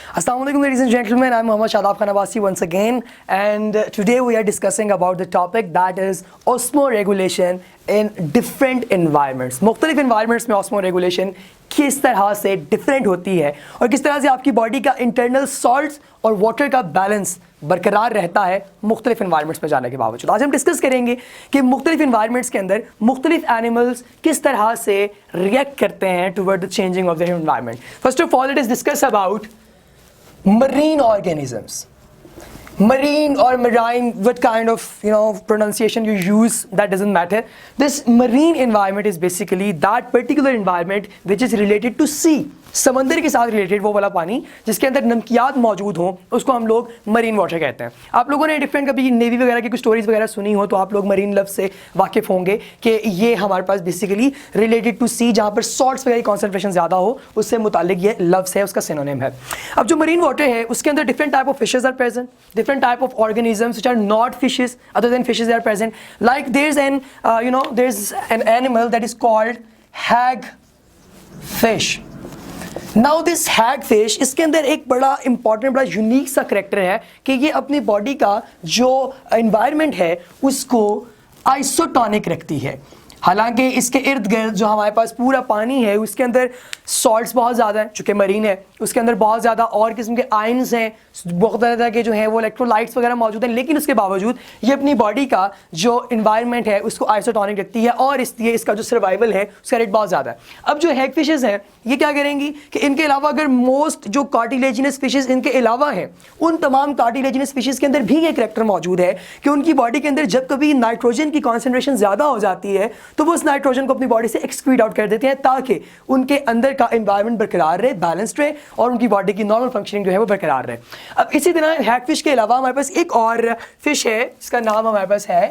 Assalamualaikum ladies and gentlemen, I'm Mohammad Shadab Khan Abbasi once again, and today we are discussing about the topic that is osmoregulation in different environments. मुख्तलिफ environments में osmoregulation किस तरह से different होती है और किस तरह से आपकी बॉडी का इंटरनल सॉल्ट्स और वाटर का बैलेंस बरकरार रहता है मुख्तलिफ इन्वायरमेंट्स में जाने के बावजूद। आज हम डिस्कस करेंगे कि मुख्तलिफ इन्वायरमेंट्स के अंदर मुख्तलिफ एनिमल्स किस तरह से रिएक्ट करते हैं toward the changing of the environment. First of all, let us discuss about marine organisms. Marine or marine, what kind of pronunciation you use, that doesn't matter. This marine environment is basically that particular environment which is related to sea. समंदर के साथ related वो वाला पानी जिसके अंदर नमकियात मौजूद हों उसको हम लोग मरीन वाटर कहते हैं। आप लोगों ने डिफरेंट कभी नेवी वगैरह की कुछ स्टोरीज वगैरह सुनी हो तो आप लोग मरीन लफ्ज़ से वाकिफ़ होंगे कि ये हमारे पास बेसिकली रिलेटेड टू सी, जहाँ पर सॉल्ट्स वगैरह की कॉन्सेंट्रेशन ज़्यादा हो उससे मुतालिक ये लफ्ज़ है, उसका सिनोनिम है। अब जो मरीन वाटर है उसके अंदर different type of fishes are present, different type of organisms which are not fishes other than fishes are present. Like there is an animal that is called hag fish. Now this hag fish, इसके अंदर एक बड़ा important, बड़ा unique सा character है कि ये अपनी बॉडी का जो एनवायरनमेंट है उसको आइसोटोनिक रखती है। हालांकि इसके इर्द गिर्द जो हमारे पास पूरा पानी है उसके अंदर सॉल्ट्स बहुत ज़्यादा हैं, चूँकि मरीन है उसके अंदर बहुत ज़्यादा और किस्म के आयन्स हैं, बहुत तरह के जो हैं वो इलेक्ट्रोलाइट्स वगैरह मौजूद हैं, लेकिन उसके बावजूद ये अपनी बॉडी का जो इन्वायरमेंट है उसको आइसोटोनिक रखती है और इसलिए इसका जो सर्वाइवल है उसका रेट बहुत ज़्यादा है। अब जो हैग फिशेज़ हैं ये क्या करेंगी कि इनके अलावा अगर मोस्ट जो कार्टिलेजिनस फिशेज़ इनके अलावा हैं उन तमाम कार्टिलेजिनस फिशेज़ के अंदर भी ये करैक्टर मौजूद है कि उनकी बॉडी के अंदर जब कभी नाइट्रोजन की कॉन्सेंट्रेशन ज़्यादा हो जाती है तो वो उस नाइट्रोजन को अपनी बॉडी से एक्सक्रीट आउट कर देते हैं ताकि उनके अंदर का एनवायरनमेंट बरकरार रहे, बैलेंस्ड रहे और उनकी बॉडी की नॉर्मल फंक्शनिंग जो है वो बरकरार रहे। अब इसी तरह हैग फिश के अलावा हमारे पास एक और फिश है जिसका नाम हमारे पास है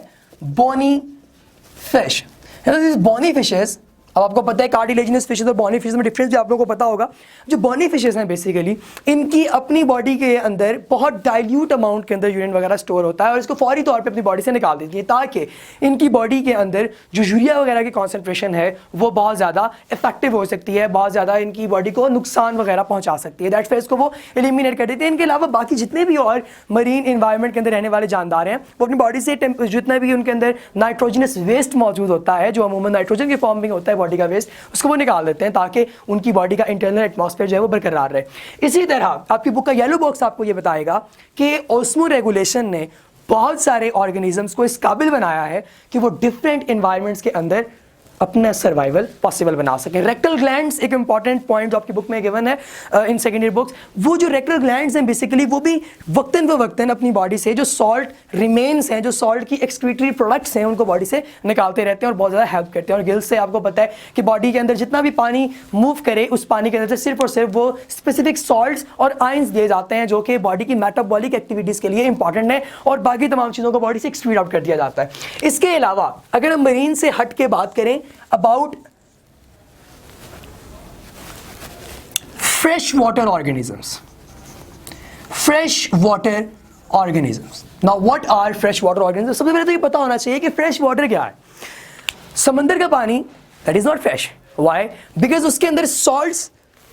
बोनी फिश। बोनी फिशेस, अब आपको पता है कार्टिलेजिनस फिशेस और बॉनी फिशेस में डिफरेंस भी आप लोगों को पता होगा। जो बॉनी फिशेस हैं बेसिकली इनकी अपनी बॉडी के अंदर बहुत डाइल्यूट अमाउंट के अंदर यूरिन वगैरह स्टोर होता है और इसको फौरी तौर पे अपनी बॉडी से निकाल देती है ताकि इनकी बॉडी के अंदर जो यूरिया वगैरह की कॉन्सेंट्रेशन है वो बहुत ज़्यादा इफेक्टिव हो सकती है, बहुत ज़्यादा इनकी बॉडी को नुकसान वगैरह पहुँचा सकती है। दैट्स वाई इसको वो एलिमिनेट कर देते हैं। इनके अलावा बाकी जितने भी और मरीन इन्वायरमेंट के अंदर रहने वाले जानदार हैं वो अपनी बॉडी से जितना भी उनके अंदर नाइट्रोजनस वेस्ट मौजूद होता है, जो अमूमन नाइट्रोजन के फॉर्म में होता है बॉडी का वेस्ट, उसको वो निकाल देते हैं ताकि उनकी बॉडी का इंटरनल एटमॉस्फेयर जो है वो बरकरार रहे। इसी तरह आपकी बुक का येलो बॉक्स आपको ये बताएगा कि ऑस्मोरेगुलेशन ने बहुत सारे ऑर्गेनिजम्स को इस काबिल बनाया है कि वो डिफरेंट एनवायरनमेंट्स के अंदर अपना सर्वाइवल पॉसिबल बना सकें। रेक्टल ग्लैंड्स एक इंपॉर्टेंट पॉइंट जो आपकी बुक में गिवन है इन सेकेंड ईयर बुक्स, वो जो रेक्टल ग्लैंड्स हैं बेसिकली वो भी वक्तन फ़वक्तन अपनी बॉडी से जो सॉल्ट रिमेन्स हैं, जो सॉल्ट की एक्सक्रीटरी प्रोडक्ट्स हैं उनको बॉडी से निकालते रहते हैं और बहुत ज़्यादा हेल्प करते हैं। और गिल्स से आपको पता है कि बॉडी के अंदर जितना भी पानी मूव करे उस पानी के अंदर से सिर्फ और सिर्फ वो स्पेसिफिक सॉल्ट्स और आयंस दिए जाते हैं जो कि बॉडी की मेटाबॉलिक एक्टिविटीज़ के लिए इंपॉर्टेंट है और बाकी तमाम चीज़ों को बॉडी से एक्सक्रीट आउट कर दिया जाता है। इसके अलावा अगर हम मरीन से हट के बात करें about fresh water organisms. Now what are fresh water organisms? सबसे पहले तो ये पता होना चाहिए कि fresh water क्या है। समंदर का पानी that is not fresh. Why? Because उसके अंदर salts,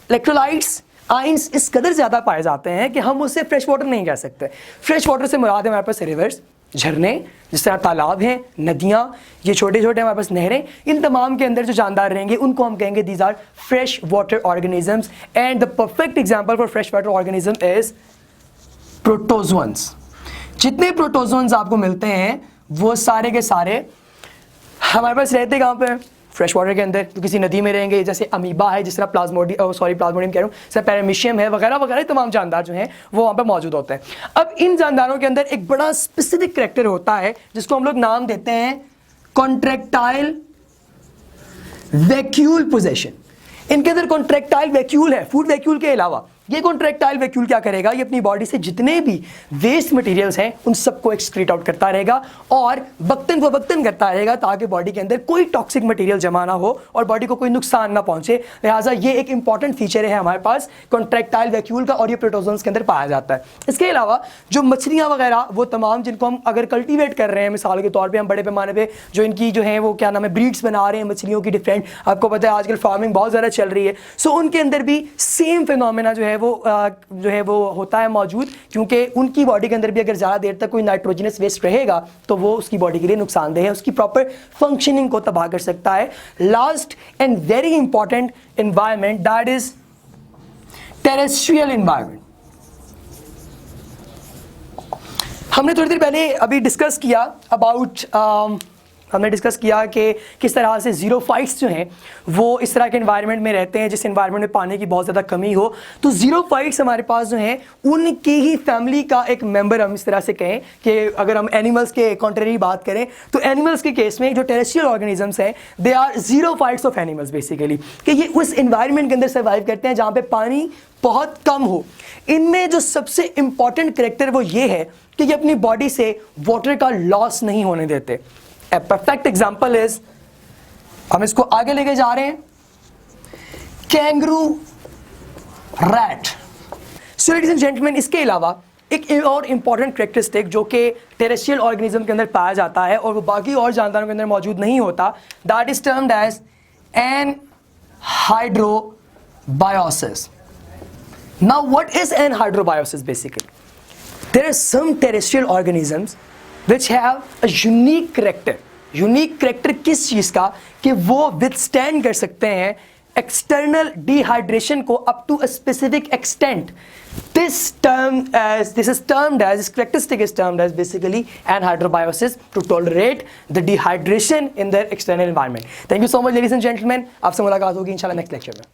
electrolytes, आयंस इस कदर ज़्यादा पाए जाते हैं कि हम उससे फ्रेश वाटर नहीं कह सकते। फ्रेश वाटर से मुराद है हमारे पास रिवर्स, झरने, जिस तरह तालाब हैं, नदियाँ, ये छोटे छोटे हमारे पास नहरें, इन तमाम के अंदर जो जानदार रहेंगे उनको हम कहेंगे these are fresh water organisms. And the perfect example for fresh water organism is protozoans. जितने प्रोटोजोअन्स आपको मिलते हैं वो सारे के सारे हमारे पास रहते कहाँ पे? फ्रेश वाटर के अंदर। तो किसी नदी में रहेंगे, जैसे अमीबा है, जिस तरह प्लाज्मोडियम कह रहा हूँ, जैसे पैरामीशियम है वगैरह वगैरह, तमाम जानदार जो हैं वो वहाँ पर मौजूद होते हैं। अब इन जानदारों के अंदर एक बड़ा स्पेसिफिक करैक्टर होता है जिसको हम लोग नाम देते हैं कॉन्ट्रैक्टाइल वैक्यूल पोजेशन। इनके अंदर कॉन्ट्रैक्टाइल वैक्यूल है, फूड वैक्यूल के अलावा। ये कॉन्ट्रैक्टाइल वैक्यूल क्या करेगा? ये अपनी बॉडी से जितने भी वेस्ट मटेरियल्स हैं उन सबको एक्सक्रीट आउट करता रहेगा और वक्तन फवक्तन करता रहेगा ताकि बॉडी के अंदर कोई टॉक्सिक मटेरियल जमा ना हो और बॉडी को कोई नुकसान ना पहुंचे। लिहाजा ये एक इंपॉर्टेंट फीचर है हमारे पास कॉन्ट्रैक्टाइल वैक्यूल का और ये प्रोटोजोन्स के अंदर पाया जाता है। इसके अलावा जो मछलियाँ वगैरह वो तमाम जिनको हम अगर कल्टिवेट कर रहे हैं, मिसाल के तौर पर हम बड़े पैमाने पर जो इनकी जो है वो क्या नाम है ब्रीड्स बना रहे हैं मछलियों की डिफरेंट, आपको पता है आजकल फार्मिंग बहुत ज़्यादा चल रही है, सो उनके अंदर भी सेम फिनोमेना जो है है वो होता है मौजूद, क्योंकि उनकी बॉडी के अंदर भी अगर ज़्यादा देर तक कोई नाइट्रोजनस वेस्ट रहेगा तो वो उसकी बॉडी के लिए नुकसानदेह है, उसकी प्रॉपर फंक्शनिंग को तबाह कर सकता है। Last and very important environment, that is terrestrial environment. हमने थोड़ी देर पहले अभी डिस्कस किया कि किस तरह से ज़ीरोफाइट्स जो हैं वो इस तरह के एनवायरनमेंट में रहते हैं जिस एनवायरनमेंट में पानी की बहुत ज़्यादा कमी हो। तो ज़ीरोफाइट्स हमारे पास जो हैं उनकी ही फैमिली का एक मेंबर, हम इस तरह से कहें कि अगर हम एनिमल्स के कॉन्ट्रेरी बात करें तो एनिमल्स के केस में जो टेरेस्ट्रियल ऑर्गेनिजम्स हैं they are xerophytes of animals basically, कि ये उस एनवायरनमेंट के अंदर सर्वाइव करते हैं जहाँ पर पानी बहुत कम हो। इनमें जो सबसे इंपॉर्टेंट करेक्टर वो ये है कि ये अपनी बॉडी से वाटर का लॉस नहीं होने देते। A perfect example is, हम इसको आगे लेके जा रहे हैं, kangaroo rat. So ladies and gentleman, इसके अलावा एक और इंपॉर्टेंट करेक्टरिस्टिक जो कि टेरेस्ट्रियल ऑर्गेनिज्म के अंदर पाया जाता है और वो बाकी और जानदारों के अंदर मौजूद नहीं होता, that is termed as anhydrobiosis. Now what is anhydrobiosis? Basically there are some terrestrial organisms which have a unique character. Unique character किस चीज़ का? कि वो withstand कर सकते हैं external dehydration को up to a specific extent. This characteristic is termed as basically anhydrobiosis, to tolerate the dehydration in their external environment. Thank you so much ladies and gentlemen. आपसे मुलाकात होगी इंशाल्लाह नेक्स्ट लेक्चर में।